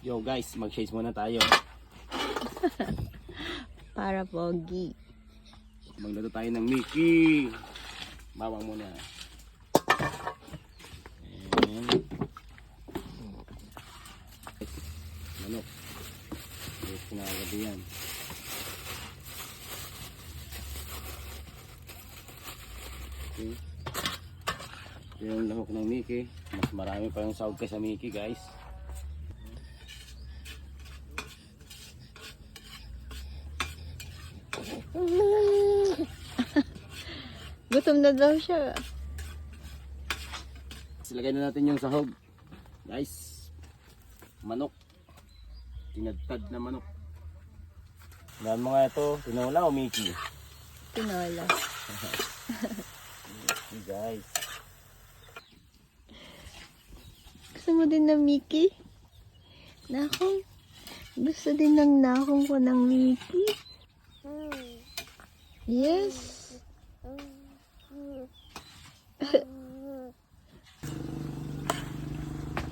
Yo guys, mag-shades muna tayo. Para pogi. Magluto tayo ng Mickey. Bawang muna. Ayan. Manok. Yes, kinakagabi yan. Okay. Ito yung lahok ng Mickey. Mas marami pa yung sahog ka sa Mickey guys. Gutom na daw siya. Silagay na natin yung sahog. Guys, manok. Tinadtad na manok. Yan mga ito, tinola o Mickey? Tinola. Mickey guys. Gusto mo din ng Mickey? Nakong. Gusto din ng nakong ko ng Mickey? Yes.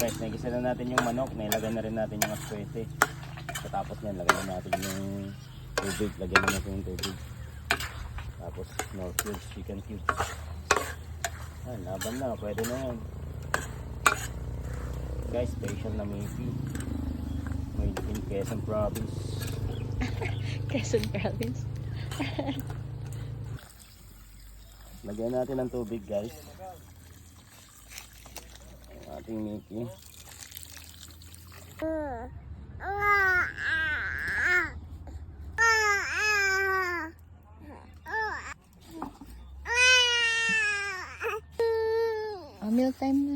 Guys, nagisa na natin yung manok. Nailagay na rin natin yung aswete. Tapos yan, lagyan na natin yung tubig. Lagyan na natin yung tubig. Tapos, no cubes, chicken cubes. Ah, laban na. Pwede na yan. Guys, special na Mickey. Made in Quezon Province. Quezon Province. Lagyan natin ng tubig guys. Ang ating Mickey. Meal time na.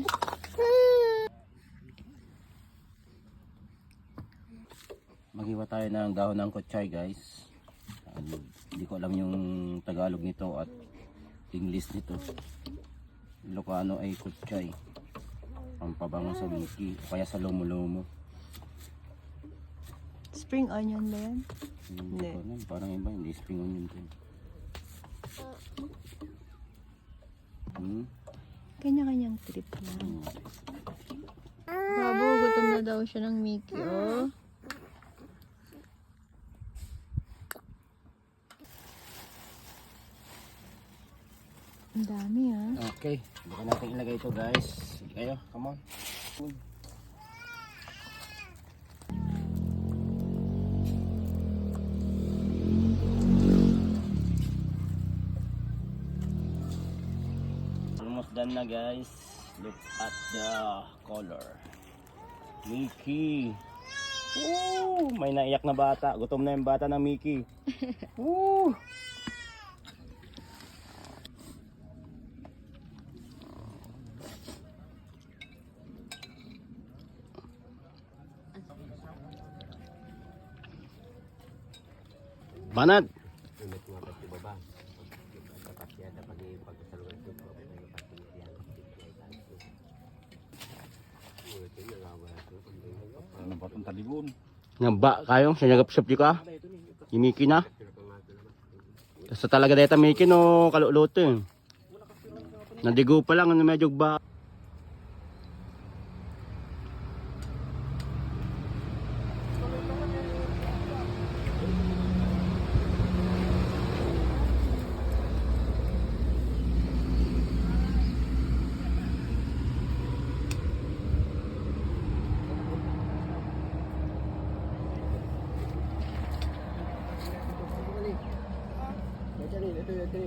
Maghiwa tayo ng dahon ng kutchay guys. Hindi ko alam yung Tagalog nito at English nito. Ilocano ay kutchay. Ang pabango sa Mickey o kaya sa lomo-lomo. Spring onion ba yan? Hindi ko alam. Parang iba, hindi spring onion to. Kanya-kanyang trip lang. Babo, gutom na daw siya ng Mickey, oh. Ang dami, ah. Okay, baka natin ilagay ito guys. Sige kayo, come on. Almost done na guys. Look at the color. Mickey. Woo! May naiyak na bata. Gutom na yung bata ng Mickey. Woo! Banat. Ano ba itong talibon? Ngamba kayo, sinagap-sap ka? Imiki na? Basta talaga dito Mickey no, kaluluto eh. Nadigo pa lang, ano medyo ba? Ito,